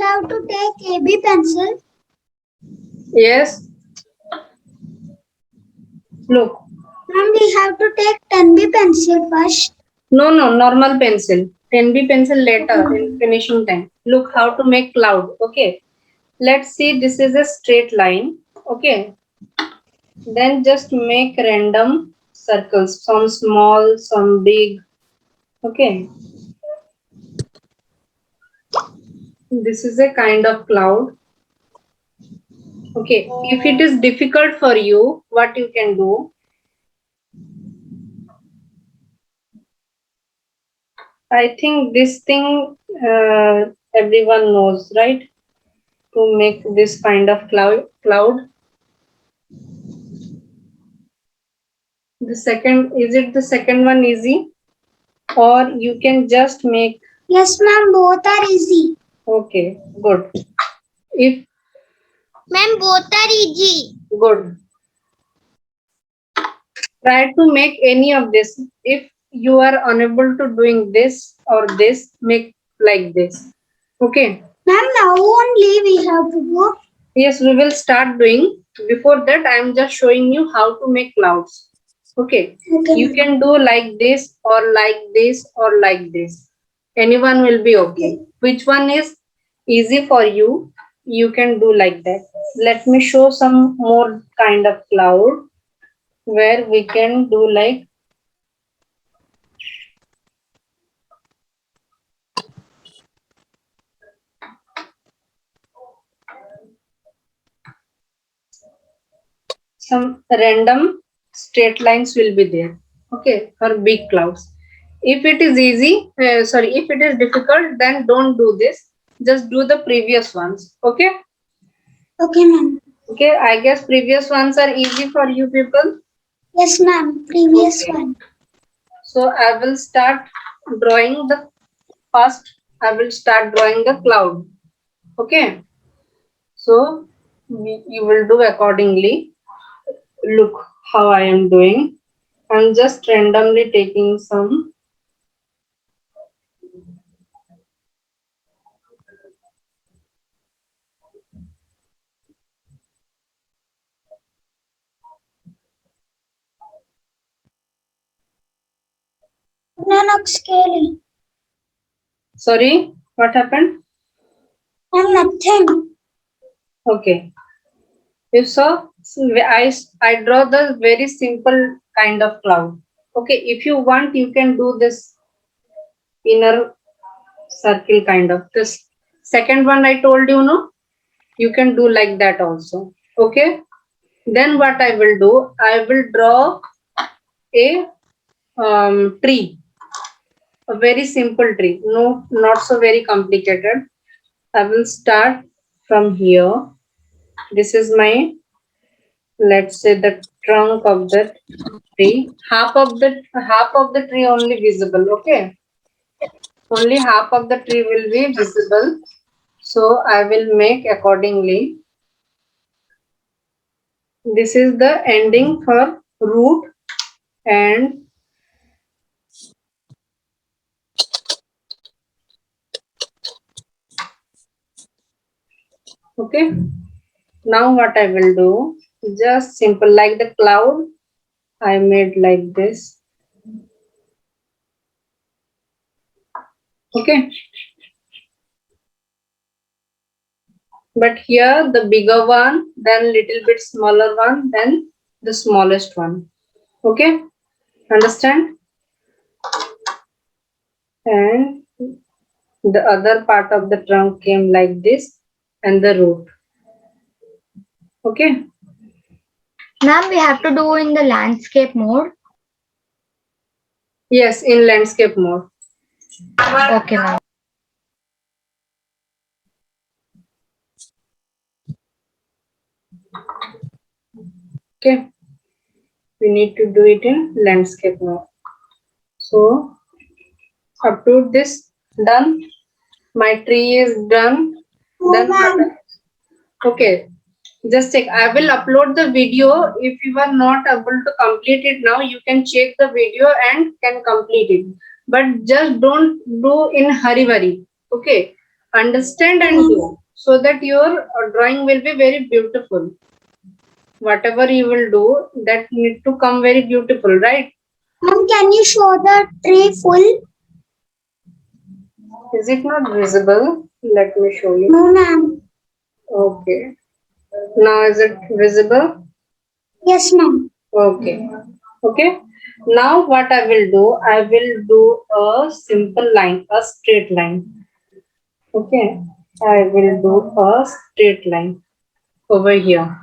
have to take AB pencil. Yes. Look. Ma'am, we have to take 10B pencil first. No, normal pencil. 10B pencil later in finishing time. Look how to make cloud. Okay. Let's see, this is a straight line. Okay. Then just make random circles. Some small, some big. Okay. This is a kind of cloud. Okay. If it is difficult for you, what you can do? I think this thing everyone knows, right? To make this kind of cloud. The second, is it the second one easy? Or you can just make? Yes, ma'am, both are easy. Okay, good. If Ma'am, both are easy. good. Try to make any of this. If you are unable to doing this or this, make like this. Okay. Ma'am, now only we have to go. Yes, we will start doing. Before that, I am just showing you how to make clouds. Okay. You can do like this or like this or like this. Anyone will be okay. Which one is easy for you? You can do like that. Let me show some more kind of cloud where we can do like some random straight lines will be there. Okay, for big clouds. If it is easy, if it is difficult, then don't do this. Just do the previous ones. Okay. Okay, ma'am. Okay, I guess previous ones are easy for you people. Yes, ma'am. Previous one. So I will start drawing the first. I will start drawing the cloud. Okay. So you will do accordingly. Look how I am doing. I'm just randomly taking some. No, not scary. Sorry, what happened? I'm nothing. Okay. You saw, I draw the very simple kind of cloud. Okay, if you want, you can do this inner circle kind of. This second one I told you, no? You can do like that also. Okay. Then what I will do, I will draw a tree. A very simple tree. No, not so very complicated. I will start from here. This is my, let's say, the trunk of the tree. Half of the tree only visible. Okay, only half of the tree will be visible, so I will make accordingly. This is the ending for root, and okay, now what I will do, just simple like the cloud I made like this. Okay, but here the bigger one, then little bit smaller one, then the smallest one. Okay, understand? And the other part of the trunk came like this, and the root. Okay. Ma'am, we have to do in the landscape mode. Yes, in landscape mode. Okay, ma'am. Okay. We need to do it in landscape mode. So up to this done. My tree is done. Then okay. Just check. I will upload the video. If you are not able to complete it now, you can check the video and can complete it. But just don't do in hurry. Okay. Understand and do, so that your drawing will be very beautiful. Whatever you will do, that need to come very beautiful, right? Ma'am, can you show the tree full? Is it not visible? Let me show you. No, ma'am. Okay. Now is it visible? Yes, ma'am. Okay. Okay. Now what I will do a simple line, a straight line. Okay. I will do a straight line over here.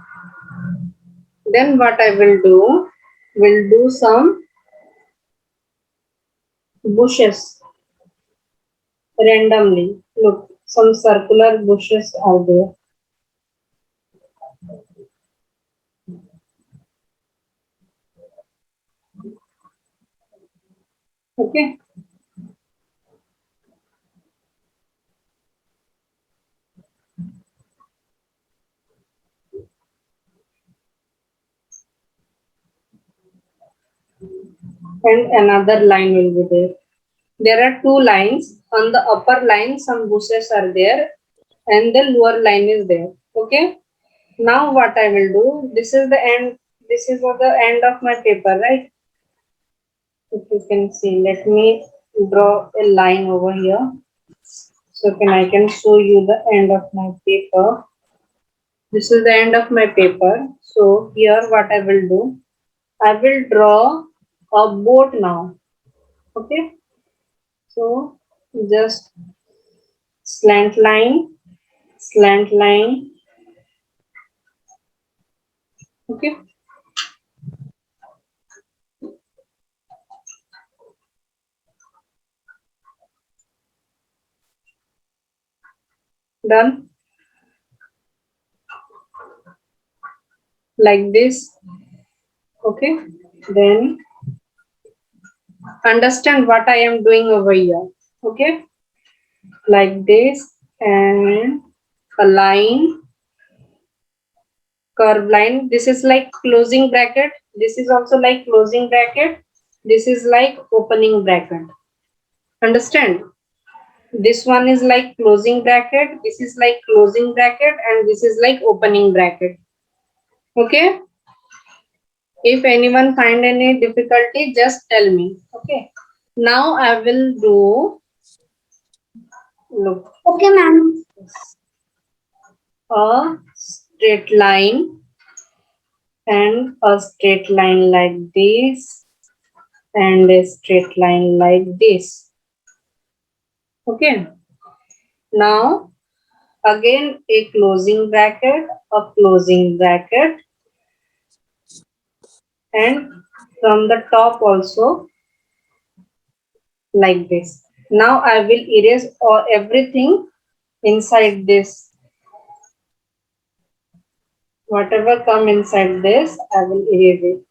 Then what I will do some bushes randomly. Look, some circular bushes are there. Okay. And another line will be there. There are two lines. On the upper line, some bushes are there, and the lower line is there. Okay. Now what I will do, this is the end. This is the end of my paper, right? If you can see, let me draw a line over here. So I can show you the end of my paper. This is the end of my paper. So here what I will do, I will draw a boat now. Okay. So just slant line, slant line. Okay. Done. Like this. Okay. Then understand what I am doing over here. Okay. Like this, and a line, curve line. This is like closing bracket. This is also like closing bracket. This is like opening bracket. Understand? This one is like closing bracket. This is like closing bracket, and this is like opening bracket. Okay. If anyone find any difficulty, just tell me. Okay. Now I will do, look, Okay, ma'am. a straight line, and a straight line like this, and a straight line like this. Okay. Now again a closing bracket, a closing bracket, and from the top also like this. Now I will erase everything inside this. Whatever come inside this, I will erase it.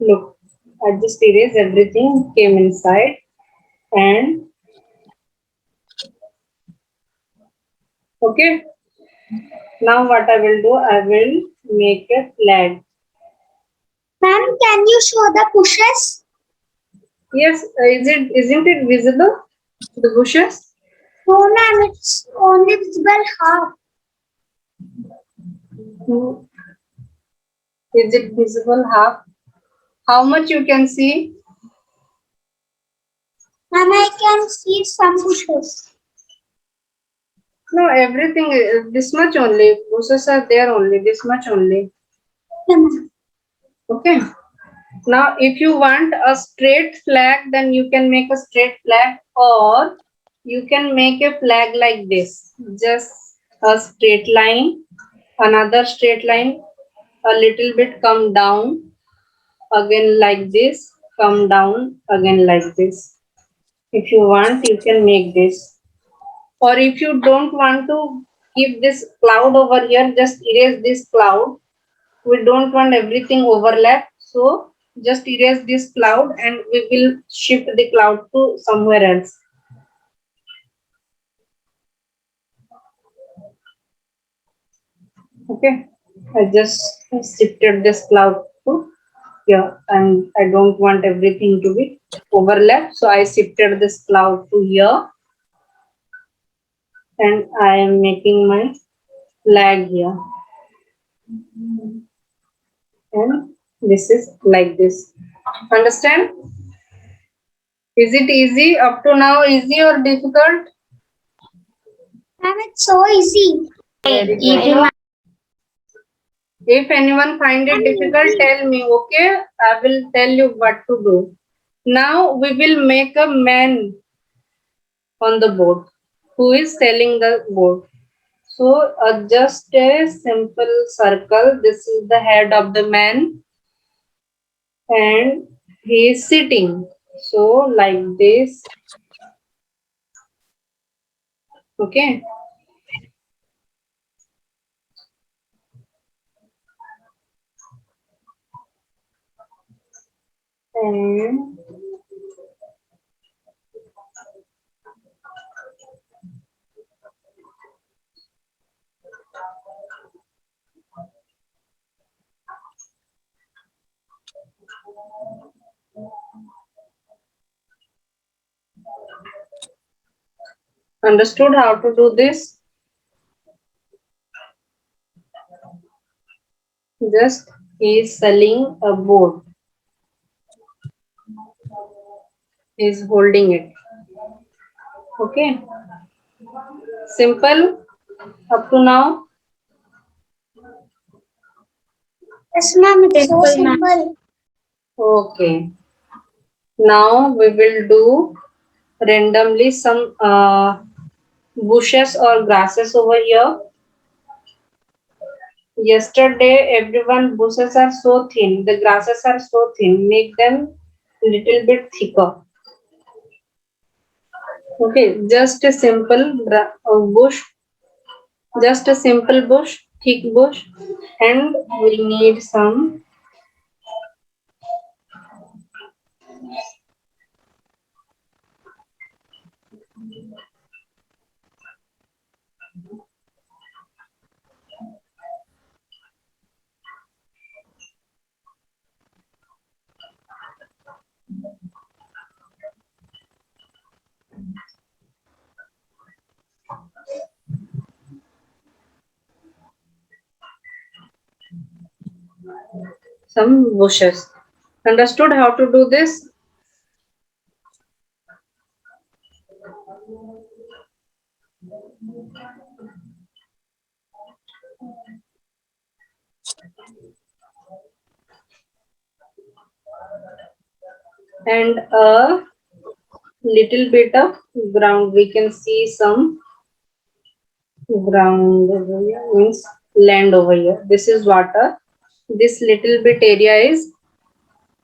Look, I just erase everything came inside, and okay. Now what I will do, I will make a flag. Ma'am, can you show the bushes? Yes, isn't it visible? The bushes? No, ma'am. It's only visible half. Hmm. Is it visible half? How much you can see? Ma'am, I can see some bushes. No, everything is this much only. Bushes are there only, this much only. Okay, ma'am. Okay. Now, if you want a straight flag, then you can make a straight flag, or you can make a flag like this. Just a straight line, another straight line, a little bit come down, again like this, come down, again like this. If you want, you can make this. Or if you don't want to keep this cloud over here, just erase this cloud. We don't want everything overlap, so just erase this cloud and we will shift the cloud to somewhere else. Okay. I just shifted this cloud to here, and I don't want everything to be overlap, so I shifted this cloud to here, and I am making my flag here, and this is like this. Understand? Is it easy up to now? Easy or difficult? Ma'am, it's so easy. Very Easy, good. ma'am. If anyone find it difficult, tell me, okay? I will tell you what to do. Now we will make a man on the board who is selling the board. So just a simple circle. This is the head of the man and he is sitting. So like this. Okay. And understood how to do this? Just he is selling a board. He is holding it. Okay. Simple up to now. Yes, ma'am, it's so Simple, ma'am. simple. Okay. Now we will do randomly some bushes or grasses over here. Yesterday, everyone bushes are so thin. The grasses are so thin. Make them little bit thicker. Okay, just a simple bush. Just a simple bush, thick bush, and we need some bushes. Understood how to do this? And a little bit of ground. We can see some ground over here, means land over here. This is water. This little bit area is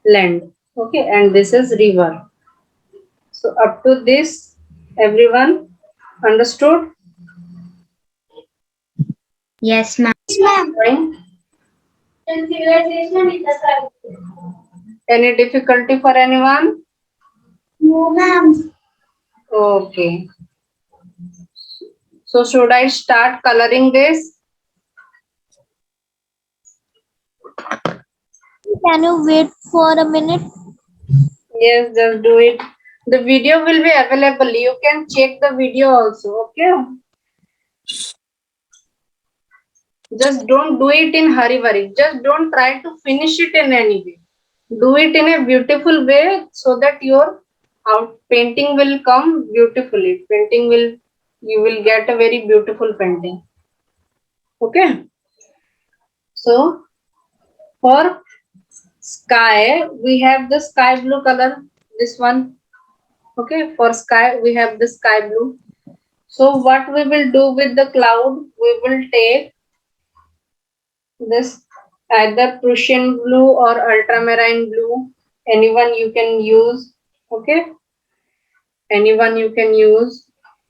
land. Okay, and this is river. So up to this, everyone understood? Yes, ma'am. Yes, ma'am. Fine. Any difficulty for anyone? No, ma'am. Okay. So should I start coloring this? Can you wait for a minute? Yes, just do it. The video will be available. You can check the video also. Okay. Just don't do it in hurry. Just don't try to finish it in any way. Do it in a beautiful way so that your painting will come beautifully. You will get a very beautiful painting. Okay. So for sky, we have the sky blue color. This one. Okay. For sky, we have the sky blue. So what we will do with the cloud, we will take this either Prussian blue or ultramarine blue. Anyone you can use. Okay. Anyone you can use.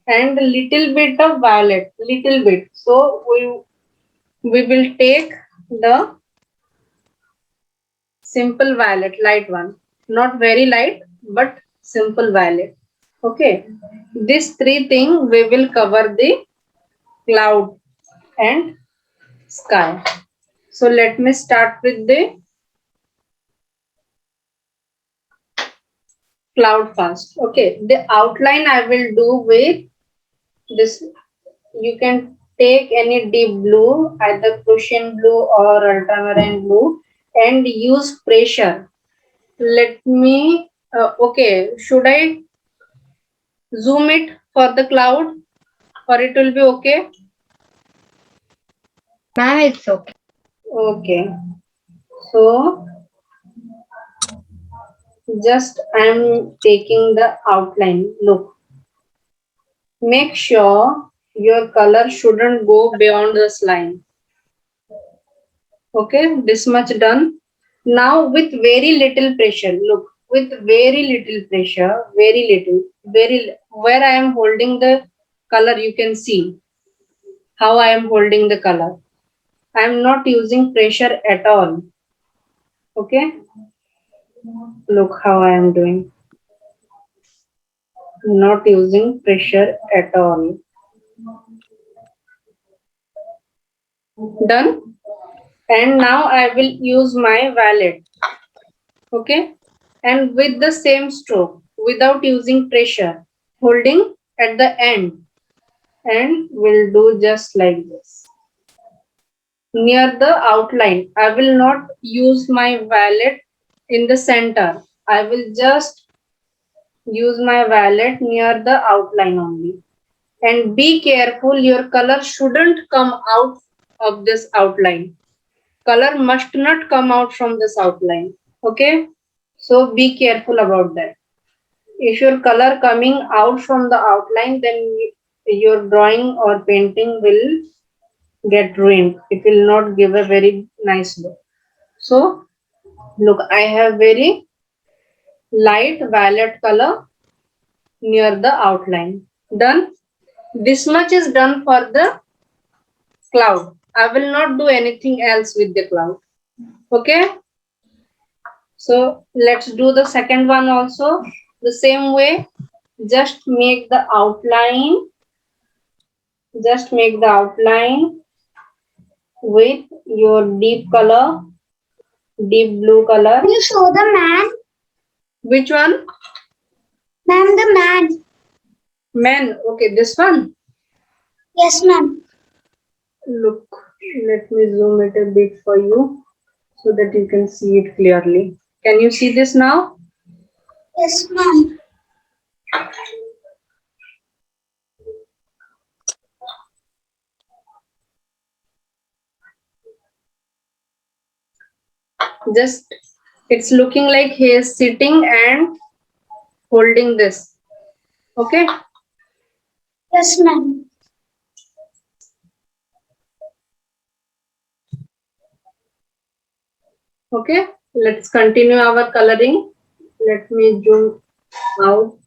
And a little bit of violet. Little bit. So we will take the simple violet, light one. Not very light, but simple violet. Okay. These three things we will cover the cloud and sky. So let me start with the cloud first. Okay, the outline I will do with this. You can take any deep blue, either Prussian blue or ultramarine blue, and use pressure. Let me, okay, should I zoom it for the cloud or it will be okay? Ma'am, it's okay. Okay, so just I am taking the outline. Look, make sure your color shouldn't go beyond this line. Okay, this much done. Now with very little pressure, look, with very little pressure, where I am holding the color, you can see how I am holding the color. I am not using pressure at all. Okay, look how I am doing. Not using pressure at all. Done. And now I will use my valet. Okay, and with the same stroke, without using pressure, holding at the end, and we'll do just like this. Near the outline, I will not use my valet in the center. I will just use my valet near the outline only. And be careful, your color shouldn't come out of this outline. Color must not come out from this outline. Okay, so be careful about that. If your color coming out from the outline, then your drawing or painting will get ruined. It will not give a very nice look. So look, I have very light violet color near the outline. Done. This much is done for the cloud. I will not do anything else with the cloud. Okay. So let's do the second one also. The same way, just make the outline. Just make the outline with your deep color, deep blue color. Can you show the man? Which one? Ma'am, the man. Man. Okay, this one. Yes, ma'am. Look, let me zoom it a bit for you so that you can see it clearly. Can you see this now? Yes, ma'am. Just it's looking like he is sitting and holding this. Okay. Yes, ma'am. Okay. Let's continue our coloring. Let me zoom out.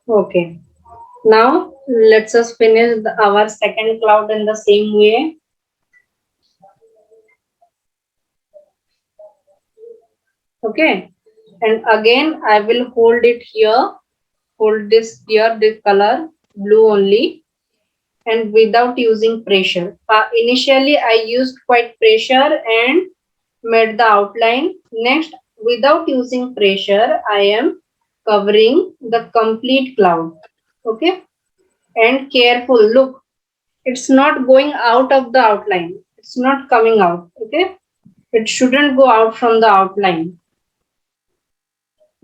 Okay. Now let's us finish our second cloud in the same way. Okay. And again, I will hold it here. Hold this here, this color, blue only, and without using pressure. Initially, I used quite pressure and made the outline. Next, without using pressure, I am covering the complete cloud. Okay. And careful, look, it's not going out of the outline. It's not coming out. Okay. It shouldn't go out from the outline.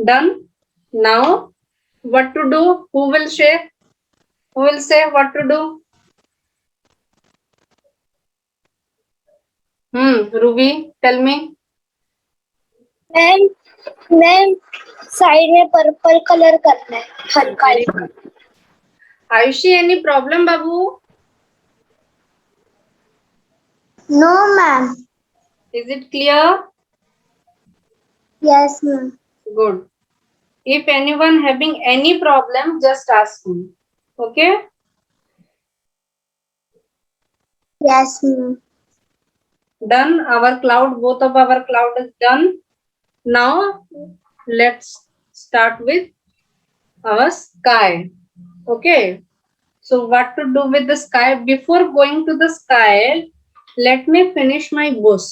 Done. Now, what to do? Who will share? Who will say what to do? Ruby, tell me. Ma'am side में purple colour करना है हल्का हल्का. Ayushi, any problem, Babu? No, ma'am. Is it clear? Yes, ma'am. Good. If anyone having any problem, just ask me. Okay? Yes, ma'am. Done. Our cloud, both of our cloud is done. Now, let's start with our sky. Okay. So what to do with the sky? Before going to the sky, let me finish my bush.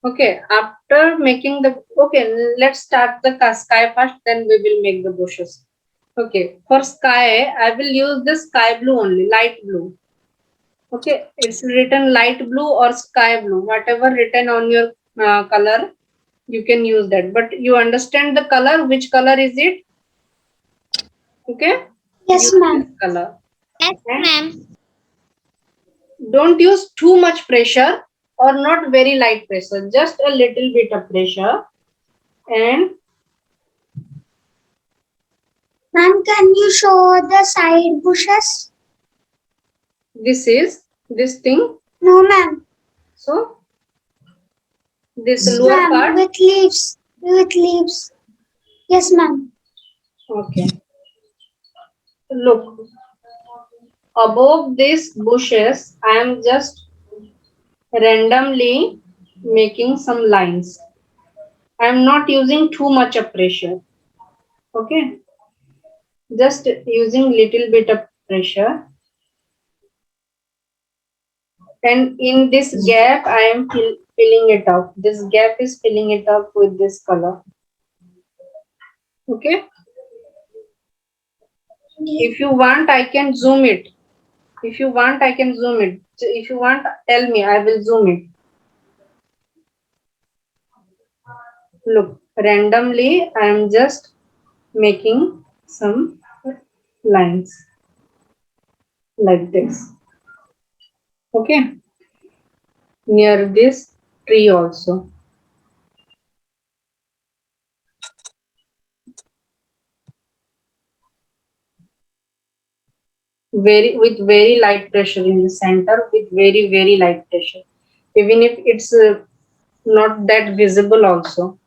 Okay. After making the, okay, let's start the sky first, then we will make the bushes. Okay. For sky, I will use the sky blue only, light blue. Okay. It's written light blue or sky blue, whatever written on your color, you can use that. But you understand the color, which color is it? Okay. Yes, Use ma'am. this color. Yes, And ma'am. don't use too much pressure or not very light pressure, just a little bit of pressure. And Ma'am, can you show the side bushes? this is this thing. No, ma'am. So this Yes, lower ma'am. part. With leaves. With leaves. Yes, ma'am. Okay. Look, above these bushes, I am just randomly making some lines. I am not using too much of pressure. Okay. Just using little bit of pressure. And in this gap, I am filling it up. This gap is filling it up with this color. Okay. If you want, I can zoom it. If you want, I can zoom it. If you want, tell me, I will zoom it. Look, randomly, I am just making some lines like this. Okay. Near this tree also. With very light pressure in the center, with very light pressure, even if it's not that visible also.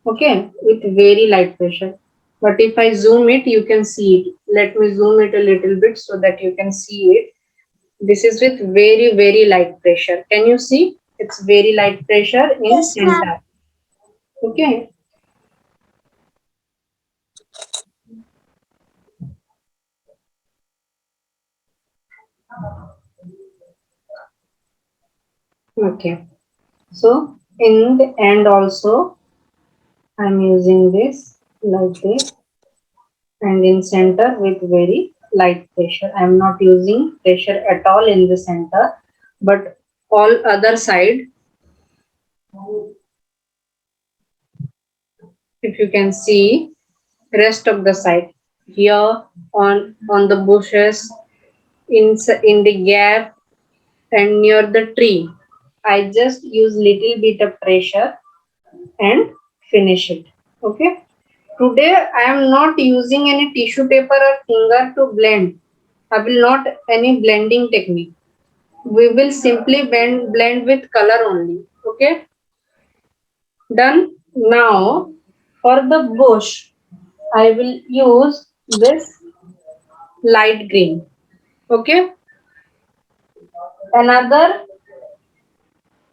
Okay, with very light pressure. But if I zoom it, you can see it. Let me zoom it a little bit so that you can see it. This is with very light pressure. Can you see? It's very light pressure in Yes, ma'am. center. Okay. Okay. So in the end also, I'm using this like this, and in center with very light pressure. I'm not using pressure at all in the center, but all other side, if you can see, rest of the side here on the bushes, in the gap and near the tree, I just use little bit of pressure and finish it. Okay. Today I am not using any tissue paper or finger to blend. I will not any blending technique. We will simply blend with color only. Okay. Done. Now for the bush, I will use this light green. Okay. Another,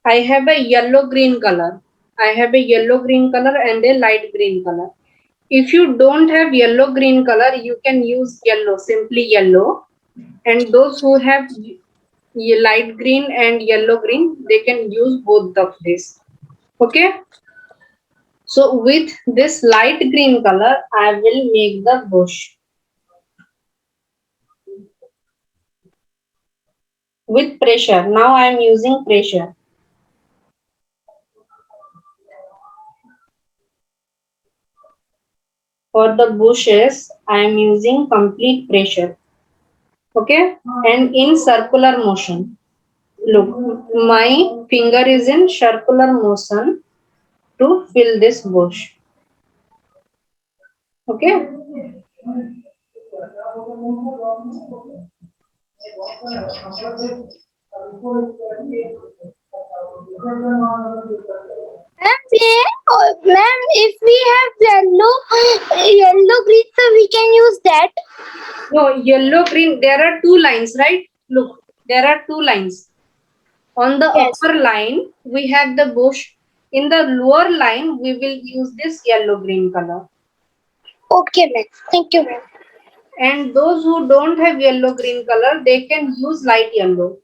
I have a yellow green color. I have a yellow green color and a light green color. If you don't have yellow green color, you can use yellow, simply yellow. And those who have light green and yellow green, they can use both of this. Okay. So with this light green color, I will make the bush with pressure. Now I am using pressure. For the bushes, I am using complete pressure. Okay. And in circular motion. Look, my finger is in circular motion to fill this bush. Okay. Ma'am, if we have yellow green, so we can use that. No, yellow green, there are two lines, right? Look, there are two lines. On the Yes. upper line, we have the bush. In the lower line, we will use this yellow green color. Okay, ma'am. Thank you, ma'am. And those who don't have yellow green color, they can use light yellow.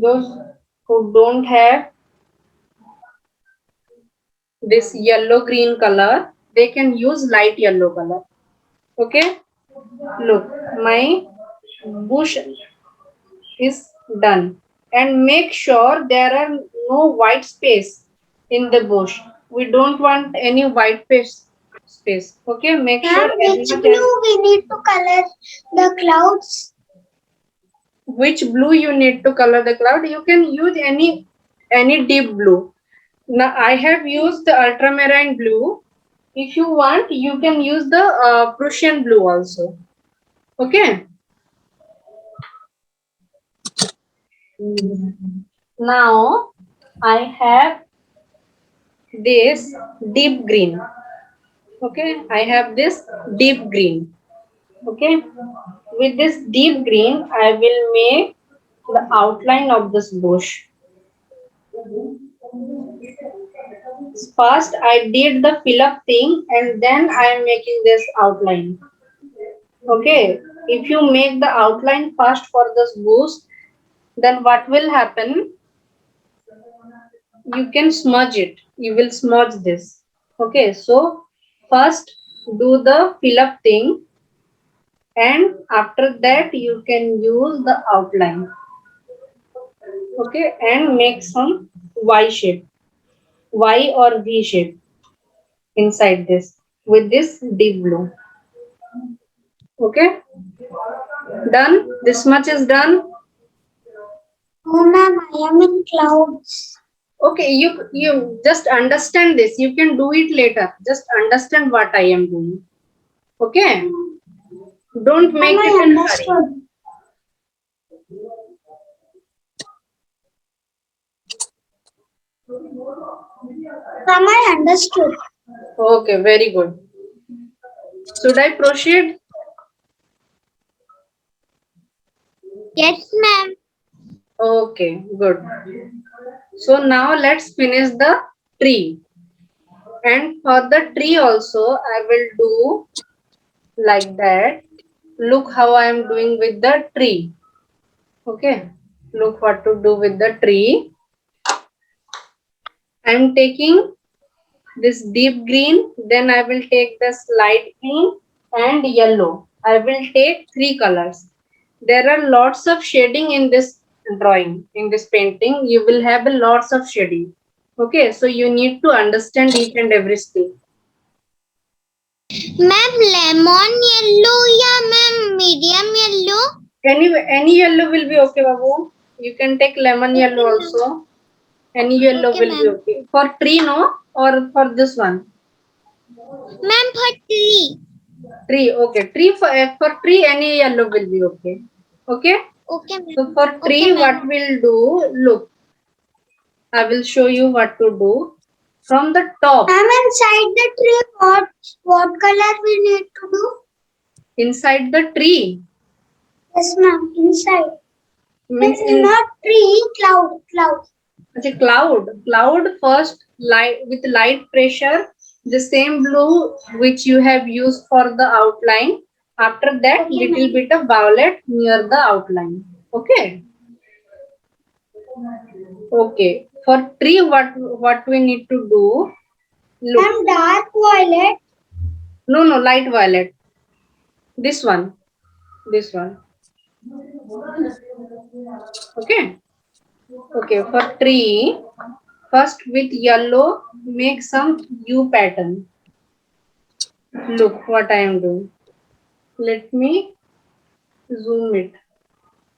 Those who don't have this yellow green color, they can use light yellow color. Okay, look, my bush is done, and make sure there are no white space in the bush. We don't want any white space. Okay, make sure Ma'am, as which much as blue we need to color the clouds? which blue you need to color the cloud. You can use any deep blue. Now I have used the ultramarine blue. If you want, you can use the Prussian blue also. Okay. Now I have this deep green. Okay, I have this deep green. Okay, with this deep green, I will make the outline of this bush. First, I did the fill up thing and then I am making this outline. Okay, if you make the outline first for this bush, then what will happen? You can smudge it. You will smudge this. Okay, so first do the fill up thing, and after that you can use the outline. Okay, and make some Y shape, Y or V shape inside this with this deep blue. Okay, done. This much is done. Oh, ma'am, I am in clouds. Okay, you just understand this. You can do it later. Just understand what I am doing. Okay, don't make Ma'am, it I in a hurry. understood. Ma'am, I understood. Okay, very good. Should I proceed? Yes, ma'am. Okay, good. So now let's finish the tree. And for the tree also, I will do like that. Look how I am doing with the tree. Okay, look what to do with the tree. I am taking this deep green, then I will take this light green and yellow. I will take three colors. There are lots of shading in this drawing, in this painting. You will have a lots of shading. Okay, so you need to understand each and every step. Ma'am, lemon yellow या ma'am medium yellow? Any yellow will be okay, Babu. You can take lemon yellow also. Any yellow Okay, will be ma'am. okay. For tree, no? Or for this one? Ma'am, for tree. Tree, okay. Tree for tree, any yellow will be okay. Okay? Okay, ma'am. So for Okay, tree, ma'am. what we'll do, look, I will show you what to do. From the top, Ma'am, inside the tree, what color we need to do? inside the tree, Yes, ma'am. Inside. means It's in not tree, cloud. the cloud first, light with light pressure, the same blue which you have used for the outline. After that, Okay, little ma'am. bit of violet near the outline. Okay. Okay. For tree, what we need to do? Look. Ma'am, dark violet. No, light violet. This one. This one. Okay. Okay. For tree, first with yellow, make some U pattern. Look what I am doing. Let me zoom it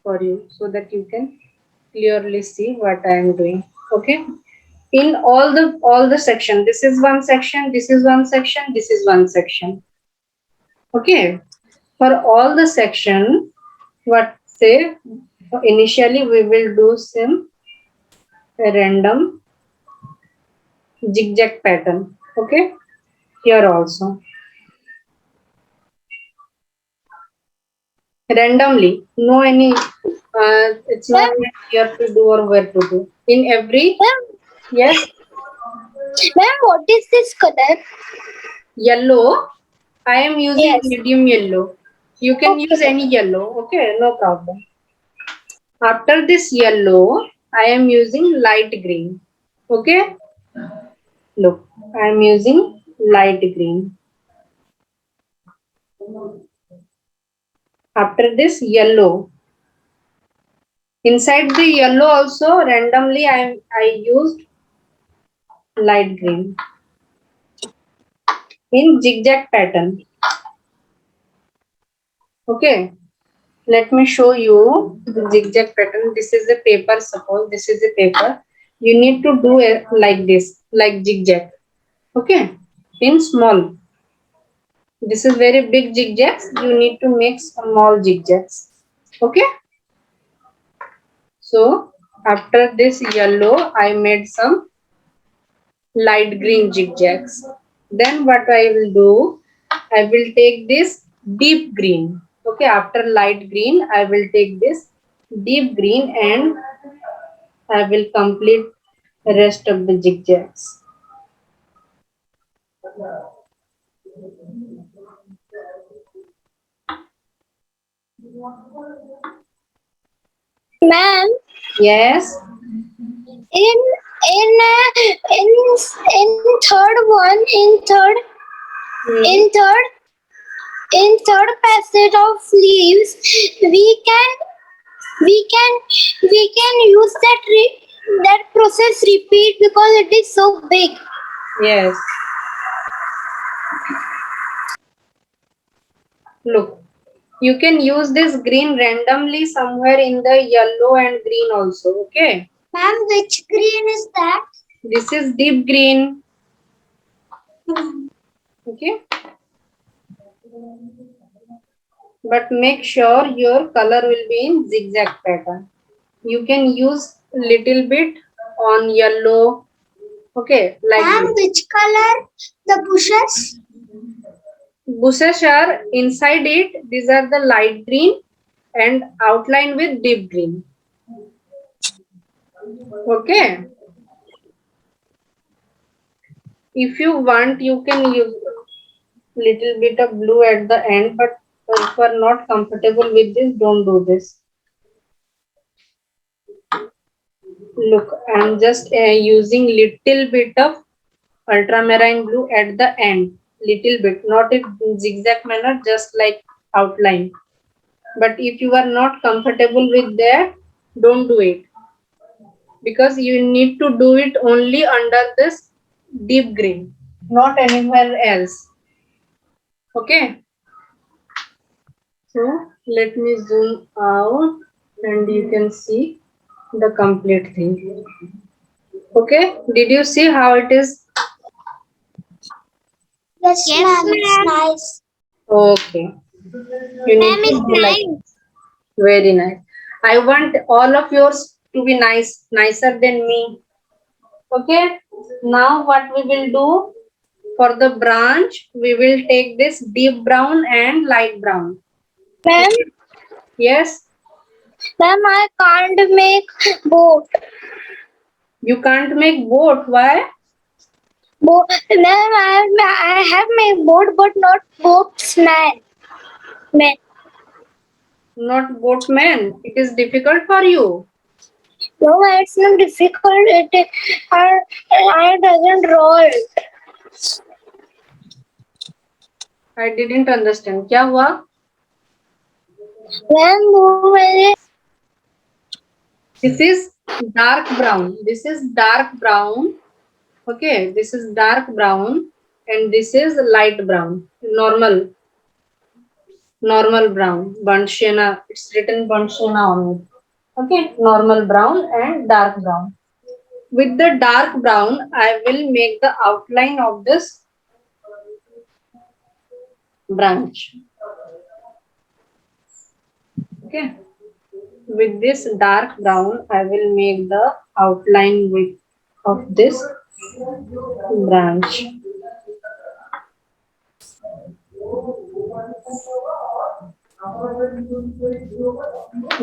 for you so that you can clearly see what I am doing. Okay. In all the section, this is one section, this is one section, this is one section. Okay. For all the section, what say initially we will do some random zigzag pattern. Okay. Here also. Randomly, no any It's not Ma'am, that here to do or where to do. In every, ma'am, yes, ma'am, what is this color? yellow. I am using Yes. medium yellow. You can use Okay. any yellow. Okay, no problem. After this yellow, I am using light green. Okay, look, I am using light green. After this yellow, inside the yellow also randomly I used light green in zigzag pattern. Okay, let me show you the zigzag pattern. This is the paper. Suppose this is the paper. You need to do it like this, like zigzag. Okay, in small. This is very big zigzags. You need to make small zigzags. Okay. So after this yellow, I made some light green zigzags. Then what I will do, I will take this deep green. Okay, after light green, I will take this deep green and I will complete the rest of the zigzags. Ma'am, Yes. in in in in third one, Hmm. in third in third passage of leaves, we can we can we can use that process repeat because it is so big. Yes. Look, you can use this green randomly somewhere in the yellow and green also. Okay. Ma'am, which green is that? This is deep green. Okay. But make sure your color will be in zigzag pattern. You can use little bit on yellow. Okay, like Ma'am, this. which color? The bushes? Bushes are inside it. These are the light green and outlined with deep green. Okay. If you want, you can use little bit of blue at the end, but if you are not comfortable with this, don't do this. Look, I'm just using little bit of ultramarine blue at the end, little bit, not in zigzag manner, just like outline. But if you are not comfortable with that, don't do it, because you need to do it only under this deep green, not anywhere else. Okay. So let me zoom out and you can see the complete thing. Okay. Did you see how it is? Yes, ma'am. It's nice. Okay. You need Ma'am, to it's do like nice. very nice. I want all of yours to be nice, nicer than me. Okay. Now what we will do for the branch, we will take this deep brown and light brown. Ma'am, Yes. ma'am, I can't make boat. You can't make boat. Why? Ma'am, I have made boat, but not boatsman. Man. Not boatman. It is difficult for you. No, it's not difficult. I doesn't roll. I didn't understand. क्या हुआ? Ma'am, वो मेरे This is dark brown. This is dark brown. Okay, this is dark brown and this is light brown. Normal brown. Burnt sienna. It's written burnt sienna on it. Okay, normal brown and dark brown. With the dark brown, I will make the outline of this branch. Okay. With this dark brown, I will make the outline of this branch.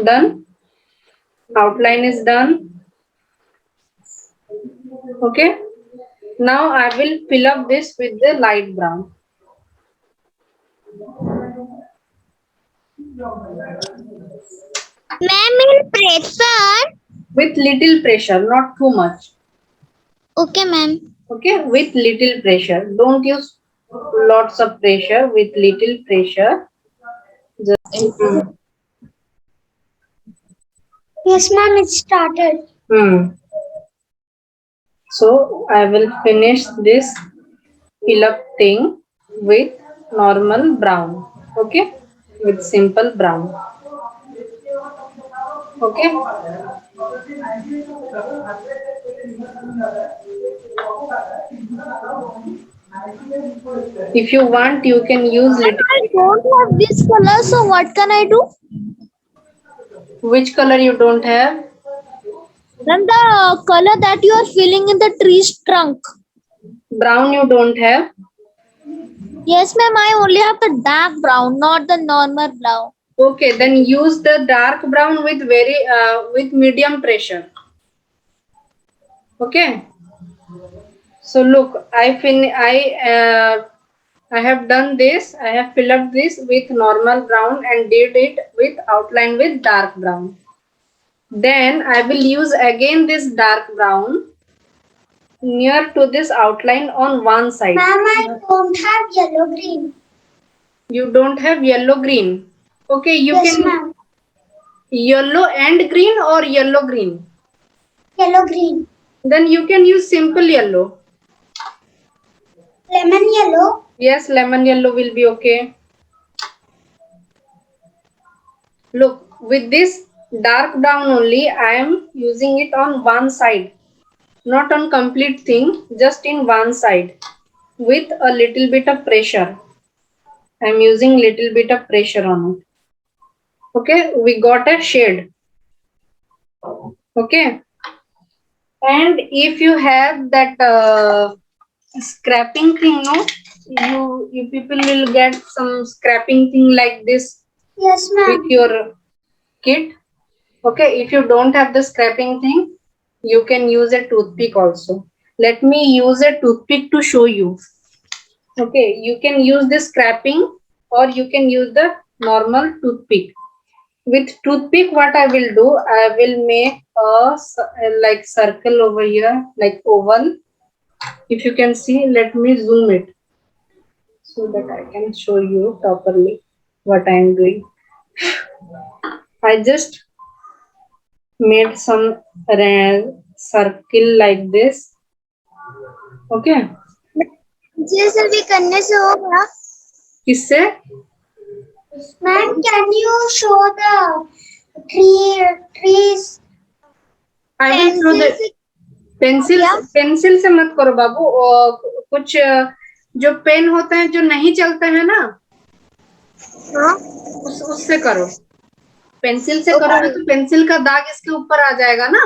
Done? Outline is done. Okay. Now I will fill up this with the light brown. Ma'am, in pressure. With little pressure, not too much. Okay, ma'am. Okay, with little pressure. Don't use lots of pressure. With little pressure. Just Yes, ma'am, it started. So I will finish this fill up thing with normal brown. Okay, with simple brown. Okay. If you want, you can use Ma'am, little. I don't have this color, so what can I do? Which color you don't have? Then the color that you are filling in the tree's trunk. Brown you don't have. Yes, ma'am, I only have the dark brown, not the normal brown. Okay, then use the dark brown with with medium pressure. Okay. So look, I have done this. I have filled up this with normal brown and did it with outline with dark brown. Then I will use again this dark brown near to this outline on one side. Ma'am, I don't have yellow green. You don't have yellow green. Okay, you Yes, can ma'am. yellow and green or yellow green. Yellow green. Then you can use simple yellow. Lemon yellow. Yes, lemon yellow will be okay. Look, with this dark brown only, I am using it on one side, not on complete thing, just in one side with a little bit of pressure. I am using little bit of pressure on it. Okay, we got a shade. Okay, and if you have that scrapping thing, no, you people will get some scrapping thing like this. Yes, with your kit. Okay, if you don't have the scrapping thing, you can use a toothpick also. Let me use a toothpick to show you. Okay, you can use the scrapping or you can use the normal toothpick. With toothpick, what I will do, I will make a like circle over here, like oval. If you can see, let me zoom it so that I can show you properly what I am doing. I just made some circle like this. Okay. जैसे भी करने से होगा. किससे? Ma'am, can you show the trees? I will show the pencil से मत करो बाबू. कुछ जो पेन होते हैं जो नहीं चलते हैं ना, हाँ. उससे करो. पेंसिल से करोगे तो पेंसिल का दाग इसके ऊपर आ जाएगा ना.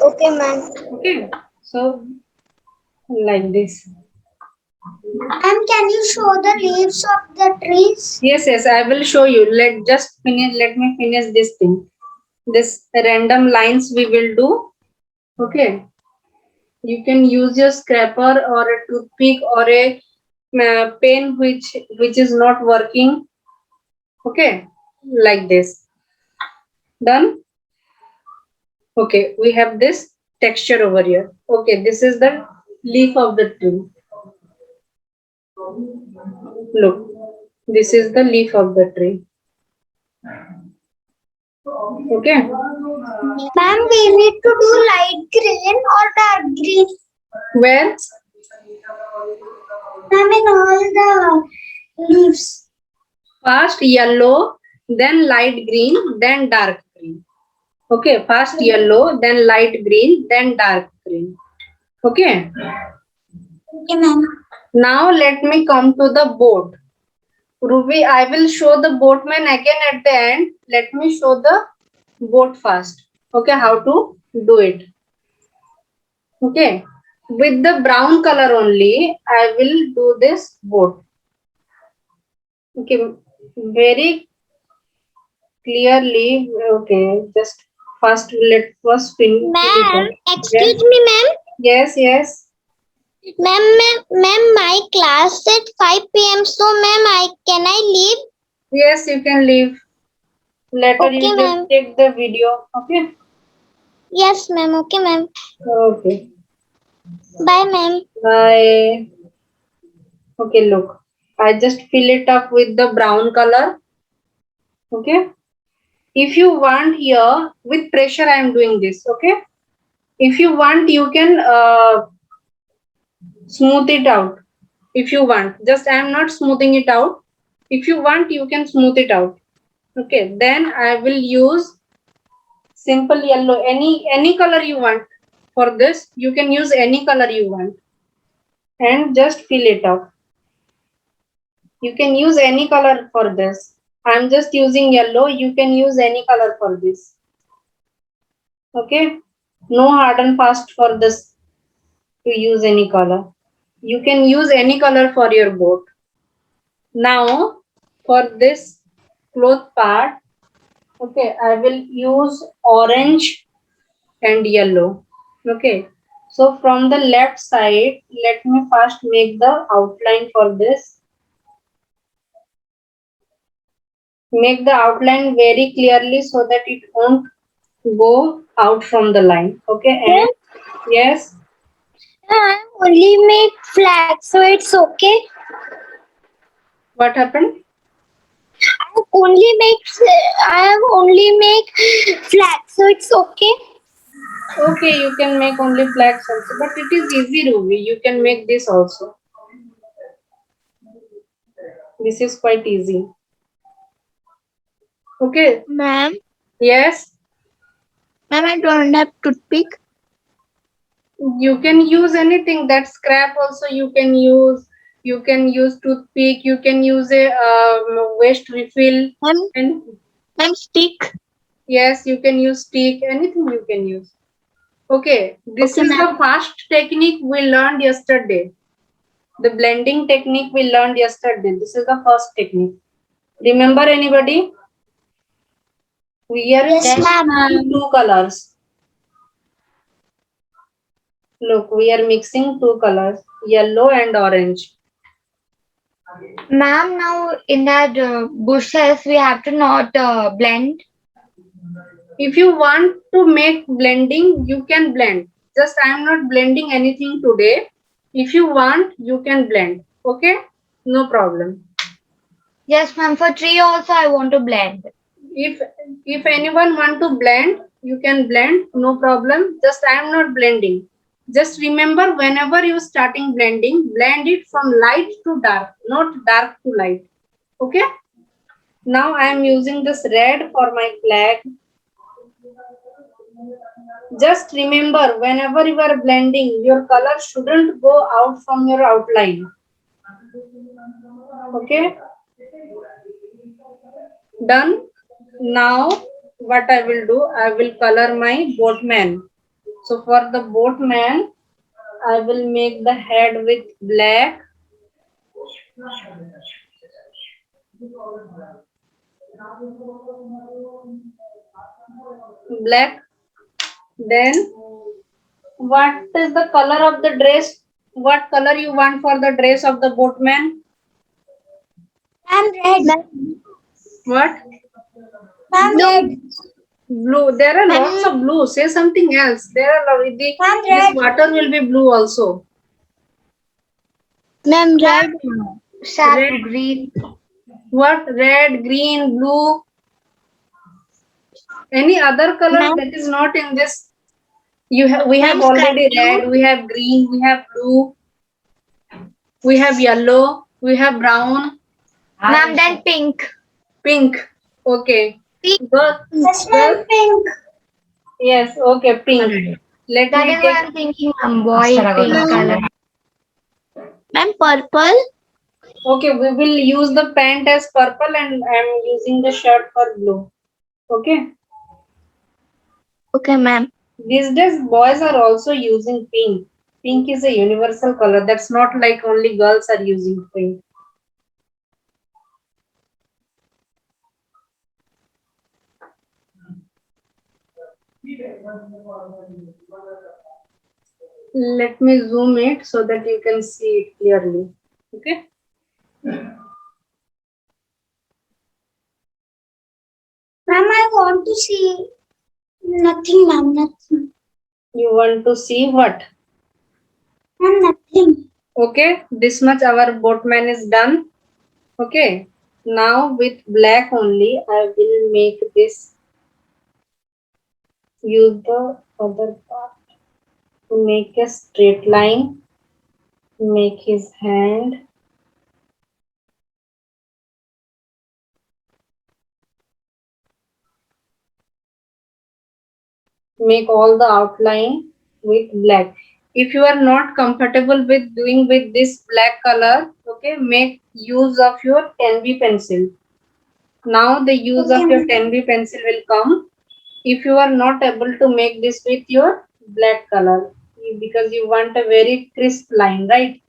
Okay, ma'am. Okay, so like this. Ma'am, can you show the leaves of the trees? Yes, I will show you. Let me finish this thing. This random lines we will do. Okay. You can use your scraper or a toothpick or a pen which is not working. Okay, like this. Done. Okay, we have this texture over here. Okay, this is the leaf of the tree. Look, this is the leaf of the tree. Okay. Ma'am, we need to do light green or dark green. Where? Ma'am, in all the leaves. First yellow, then light green, then dark green. Okay, first yellow, then light green, then dark green. Okay. Okay, ma'am. Now let me come to the boat. Ruby, I will show the boatman again at the end. Let me show the boat first. Okay, how to do it. Okay, with the brown color only, I will do this boat. Okay, very clearly. Okay, just first let us fill it Ma'am, up. Yes, excuse me, ma'am. yes, yes. Ma'am, my class at 5 p.m. So, ma'am, can I leave? Yes, you can leave. Later Okay, you just ma'am. take the video. Okay. Yes, ma'am. Okay, ma'am. Okay. Bye, ma'am. Bye. Okay, look. I just fill it up with the brown color. Okay. If you want here with pressure, I am doing this. Okay. If you want, you can smooth it out. If you want, just I am not smoothing it out. If you want, you can smooth it out. Okay. Then I will use simple yellow. Any color you want for this. You can use any color you want and just fill it up. You can use any color for this. I'm just using yellow. You can use any color for this. Okay. No hard and fast for this to use any color. You can use any color for your boat. Now for this cloth part, okay, I will use orange and yellow. Okay. So from the left side, let me first make the outline for this. Make the outline very clearly so that it won't go out from the line. Okay. And yes, I only make flag, so it's okay. what happened? I have only make flag, so it's okay. Okay, you can make only flags also, but it is easy, Ruby. You can make this also. This is quite easy. Okay. Ma'am, Yes, I don't have toothpick. you can use anything. That scrap also you can use. You can use toothpick. You can use a waste refill. And Ma'am, stick. yes, you can use stick. Anything you can use. Okay, this Okay, is the ma'am. first technique we learned yesterday. The blending technique we learned yesterday. This is the first technique. Remember anybody? We are Yes, mixing ma'am. two colors. Look, we are mixing two colors, yellow and orange. Ma'am, now in that bushes we have to not blend. If you want to make blending, you can blend. Just I am not blending anything today. If you want, you can blend. Okay? No problem. Yes, ma'am. For tree also I want to blend. If anyone want to blend, you can blend. No problem. Just I am not blending. Just remember, whenever you starting blending, blend it from light to dark, not dark to light. Okay? Now I am using this red for my flag. Just remember, whenever you are blending, your color shouldn't go out from your outline. Okay? Done. Now, what I will do, I will color my boatman. So for the boatman, I will make the head with black. Black. Then, what is the color of the dress? What color you want for the dress of the boatman? I'm red. What? I'm red. Blue. There are lots of blue. Say something else. There are this water will be blue also. Ma'am, red. Sap Red. green. What? Red, green, blue. Any other color Ma'am. that is not in this? We have Ma'am, already sky blue. red. We have green. We have blue. We have yellow. We have brown. Ma'am, then pink. Pink. Okay. Pink. Girl. Pink. Yes. Okay. Pink. Let That me is take. what I'm thinking, ma'am. Boy pink color. Ma'am, purple. Okay. We will use the pant as purple and I am using the shirt for blue. Okay. Okay, ma'am. These days, boys are also using pink. Pink is a universal color. That's not like only girls are using pink. Let me zoom it so that you can see it clearly. Okay. Ma'am, I want to see nothing, ma'am, nothing. You want to see what? Ma'am, nothing. Okay, this much our boatman is done. Okay, now with black only I will make this, use the other part to make a straight line, make his hand. Make all the outline with black. If you are not comfortable with doing with this black color, okay, make use of your 10B pencil. Now the use of your 10B pencil will come. If you are not able to make this with your black color, because you want a very crisp line, right?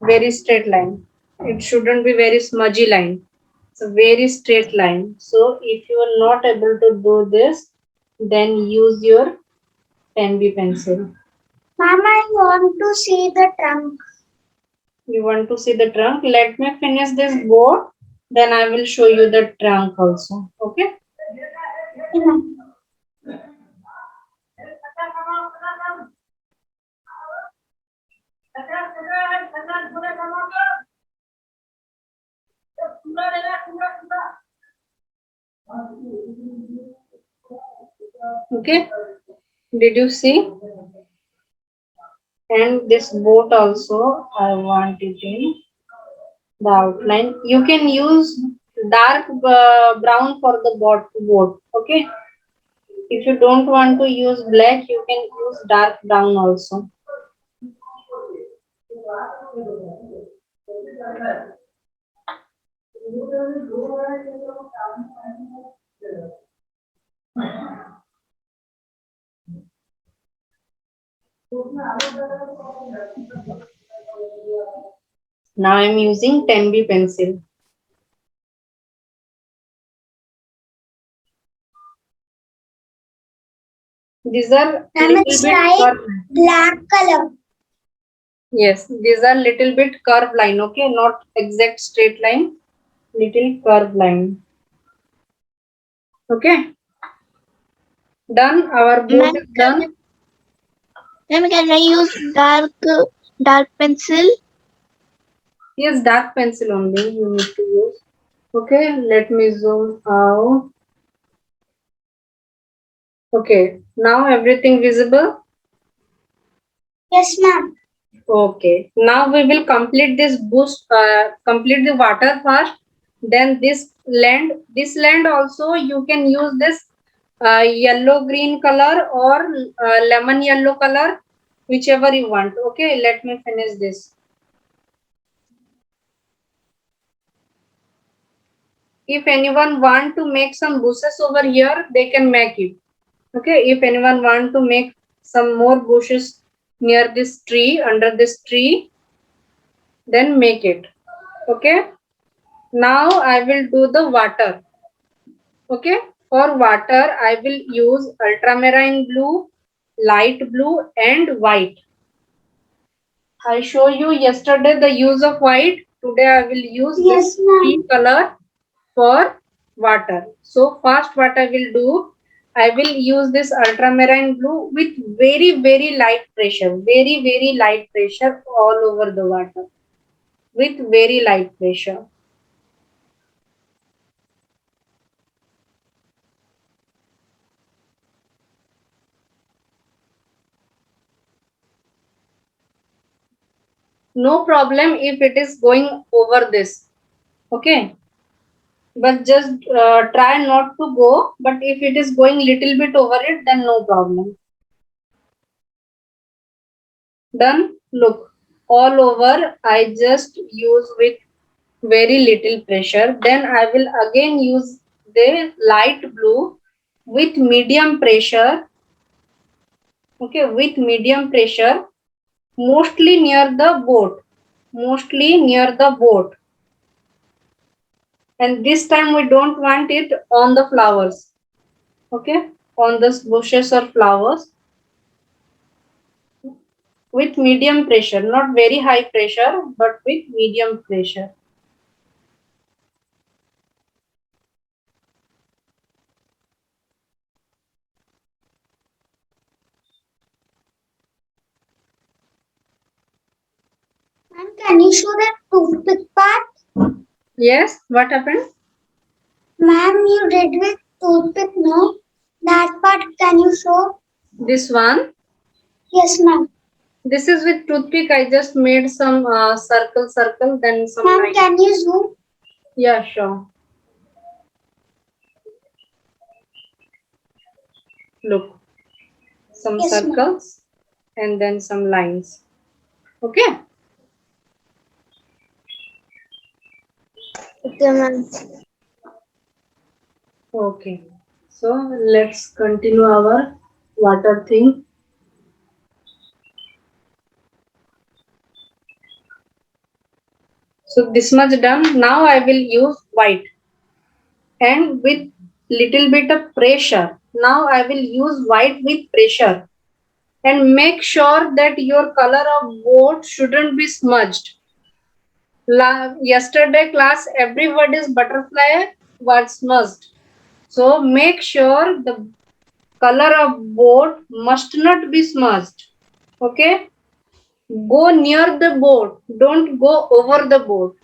Very straight line. It shouldn't be very smudgy line. It's a very straight line. So if you are not able to do this, then use your 10B pencil. Ma'am, I want to see the trunk. You want to see the trunk? Let me finish this board. Then I will show you the trunk also. Okay? Okay, ma'am. Okay? Did you see? And this boat also, I want it in the outline. You can use dark brown for the boat. Okay? If you don't want to use black, you can use dark brown also. Now I am using 10B pencil. These are Ma'am, little it's bit like curved. black color. Yes, these are little bit curved line. Okay, not exact straight line, little curved line. Okay, done. Our boat Ma'am, is done. ma'am, can I use dark pencil? Yes, dark pencil only you need to use. Okay, let me zoom out. Okay, now everything visible. Yes, ma'am. Okay, now we will complete this boost, complete the water first. Then this land also you can use this yellow green color or lemon yellow color, whichever you want. Okay, let me finish this. If anyone want to make some bushes over here, they can make it. Okay, if anyone want to make some more bushes near this tree, under this tree, then make it. Okay, now I will do the water. Okay, for water I will use ultramarine blue, light blue and white. I show you yesterday the use of white. Today I will use Yes, this ma'am. three color for water. So first what I will do, I will use this ultramarine blue with very light pressure, very light pressure all over the water, with very light pressure. No problem if it is going over this. Okay, but just try not to go, but if it is going little bit over it, then no problem. Done. Look, all over I just use with very little pressure. Then I will again use the light blue with medium pressure. Okay, with medium pressure, mostly near the boat, mostly near the boat. And this time we don't want it on the flowers. Okay, on the bushes or flowers with medium pressure, not very high pressure, but with medium pressure. Ma'am, can you show that toothpick part? Yes, what happened? Ma'am, you did with toothpick, no? That part can you show? This one. Yes, ma'am. This is with toothpick. I just made some circle, then some Ma'am, line. can you zoom? Yeah, sure. Look, some Yes, ma'am. circles and then some lines. Okay. Okay, ma'am. Okay. So let's continue our water thing. So this much done. Now I will use white and with little bit of pressure. Now I will use white with pressure and make sure that your color of boat shouldn't be smudged. Yesterday class everybody's butterfly was smudged. So make sure the color of boat must not be smudged. Okay. Go near the boat. Don't go over the boat.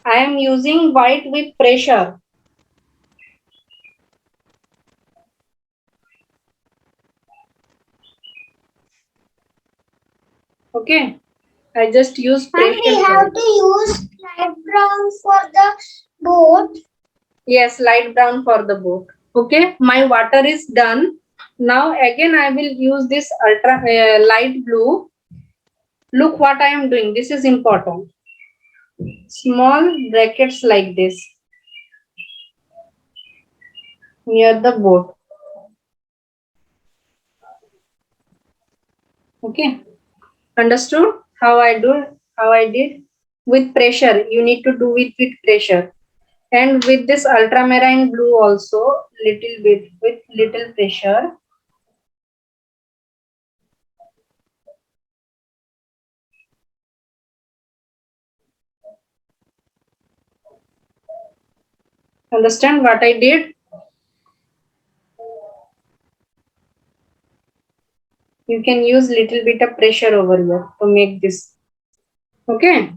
I am using white with pressure. Okay. I just use Ma'am, pressure. we have to use light brown for the boat. Yes, light brown for the boat. Okay. My water is done. Now again I will use this ultra light blue. Look what I am doing. This is important. Small brackets like this near the boat. Okay. Understood how I do? How I did? With pressure. You need to do it with pressure. And with this ultramarine blue also, little bit with little pressure. Understand what I did? You can use little bit of pressure over here to make this. Okay.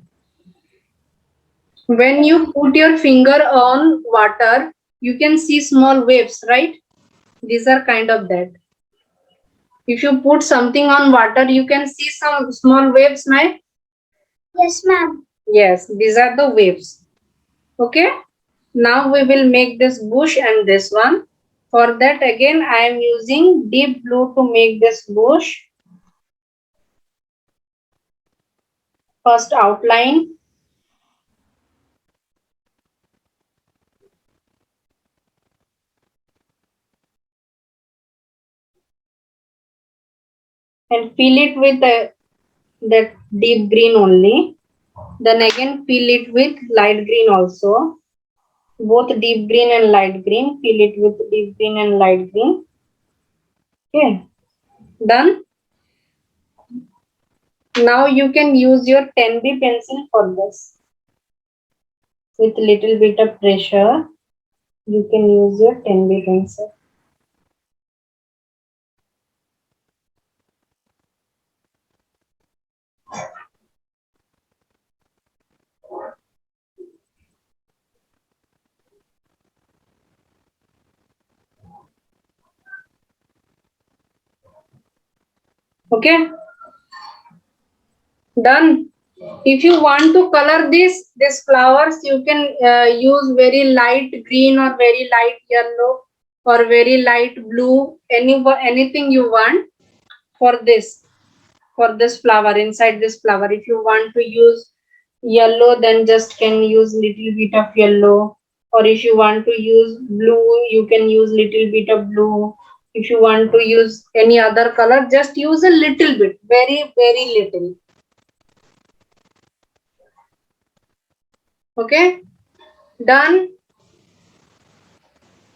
When you put your finger on water, you can see small waves, right? These are kind of that. If you put something on water, you can see some small waves, right? Yes, ma'am. Yes, these are the waves. Okay. Now we will make this bush and this one. For that again I am using deep blue to make this bush. First outline. And fill it with that deep green only. Then again fill it with light green also. Both deep green and light green. Fill it with deep green and light green. Okay. Done. Now you can use your 10B pencil for this. With little bit of pressure, you can use your 10B pencil. Okay. Done. If you want to color these flowers, you can use very light green or very light yellow or very light blue, anything you want for this flower, inside this flower. If you want to use yellow, then just can use little bit of yellow, or if you want to use blue, you can use little bit of blue. If you want to use any other color, just use a little bit, very little. Okay. Done.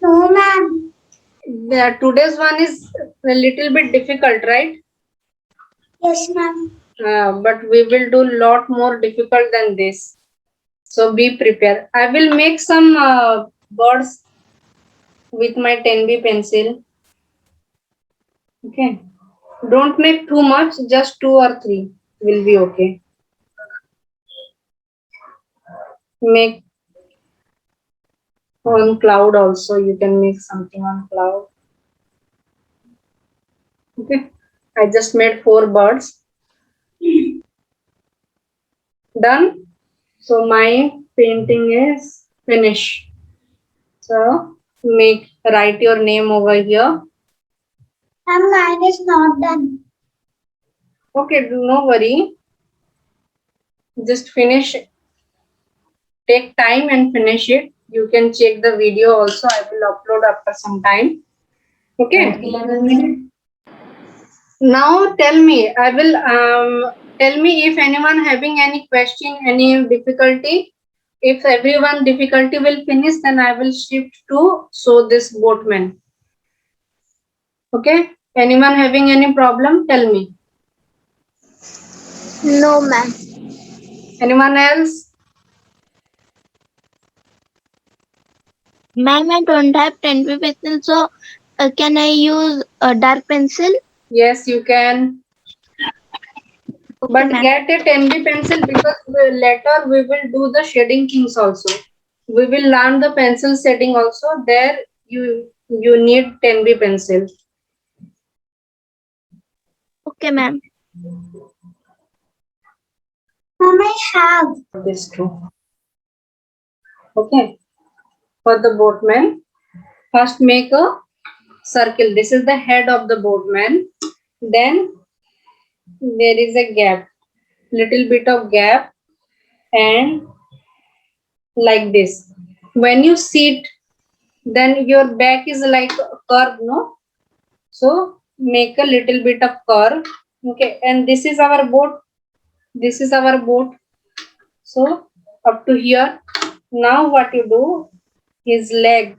No, ma'am. Today's one is a little bit difficult, right? Yes, ma'am. But we will do lot more difficult than this. So be prepared. I will make some birds with my 10B pencil. Okay. Don't make too much, just 2 or 3 will be okay. Make on cloud also. You can make something on cloud. Okay. I just made 4 birds. Done. So my painting is finished. So write your name over here. Ma'am, mine is not done. Okay, no worry. Just finish. Take time and finish it. You can check the video also. I will upload after some time. Okay. 11 minutes. Now tell me. I will tell me if anyone having any question, any difficulty. If everyone difficulty will finish, then I will shift to show this boatman. Okay. Anyone having any problem? Tell me. No, ma'am. Anyone else? Ma'am, I don't have 10B pencil, so can I use a dark pencil? Yes, you can. Okay, But ma'am. get a 10B pencil because later we will do the shading things also. We will learn the pencil shading also. There you need 10B pencil. Okay, ma'am. Ma'am, I have. This too. Okay. For the boatman, first make a circle. This is the head of the boatman. Then there is a gap, little bit of gap, and like this. When you sit, then your back is like a curve, no? So make a little bit of curve. Okay, and this is our boat. This is our boat. So up to here. Now what you do, his leg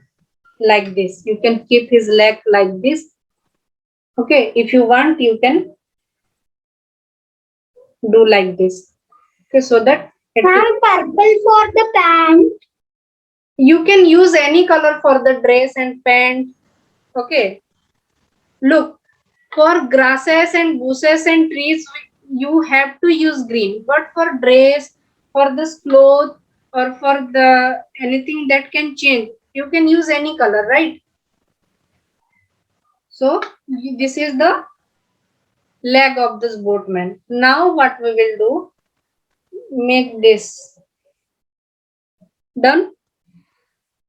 like this. You can keep his leg like this. Okay, if you want, you can do like this. Okay, so that Ma'am, purple for the pant. you can use any color for the dress and pant. Okay, look, for grasses and bushes and trees, you have to use green. But for dress, for this cloth, or for the anything that can change, you can use any color, right? So this is the leg of this boatman. Now what we will do? Make this. Done.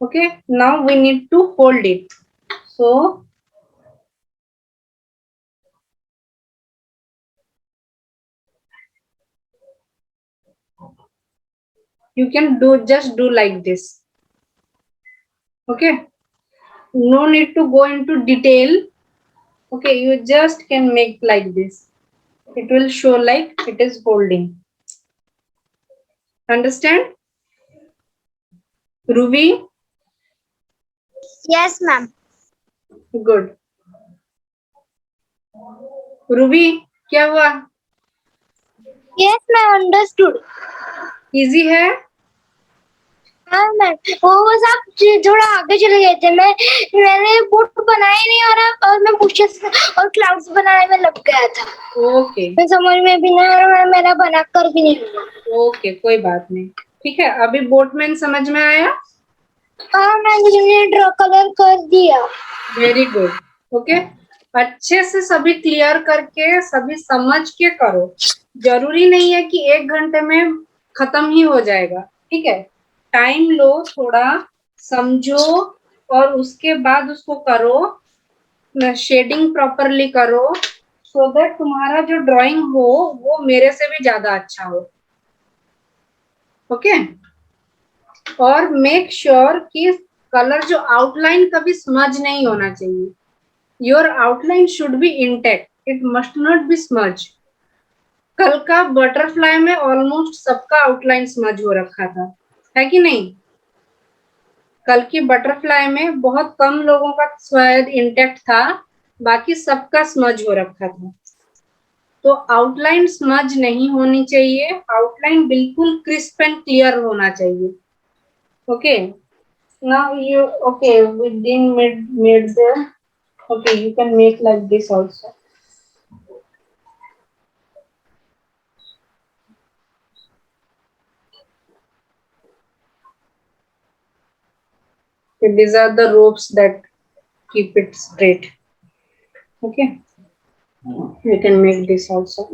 Okay. Now we need to hold it. So you can just do like this. Okay. No need to go into detail. Okay, you just can make like this. It will show like it is holding. Understand? Ruby? Yes, ma'am. Good. Ruby, क्या हुआ? Yes, ma'am. Understood. Easy है? हाँ ma'am, वो सब थोड़ा आगे चले गए थे। मैंने बोट बनाया ही नहीं और मैं बुशेस और क्लाउड्स बनाने में लग गया था। ओके मैं समझ में भी नहीं आ रहा, मेरा बना कर भी नहीं हुआ। ओके, कोई बात नहीं। ठीक है, अभी बोटमैन समझ में आया? हाँ मैंने ड्रॉ कलर कर दिया। Very good. ओके, अच्छे से सभी क्लियर करके सभी समझ के करो। जरूरी नहीं है कि 1 घंटे में खत्म ही हो जाएगा। ठीक है, टाइम लो, थोड़ा समझो और उसके बाद उसको करो, शेडिंग प्रॉपरली करो, सो दैट तुम्हारा जो ड्राइंग हो वो मेरे से भी ज्यादा अच्छा हो। ओके, और मेक श्योर कि कलर जो आउटलाइन कभी स्मज नहीं होना चाहिए। Your outline should be intact, it must not be smudge. कल का बटरफ्लाई में ऑलमोस्ट सबका आउटलाइन स्मज हो रखा था, है कि नहीं? कल की बटरफ्लाई में बहुत कम लोगों का शायद इंटेक्ट था, बाकी सबका स्मज हो रखा था। तो आउटलाइन स्मज नहीं होनी चाहिए, आउटलाइन बिल्कुल क्रिस्प एंड क्लियर होना चाहिए। Okay, now you okay we didn't made the okay, you can make like this also. Okay, these are the ropes that keep it straight. Okay, you can make this also.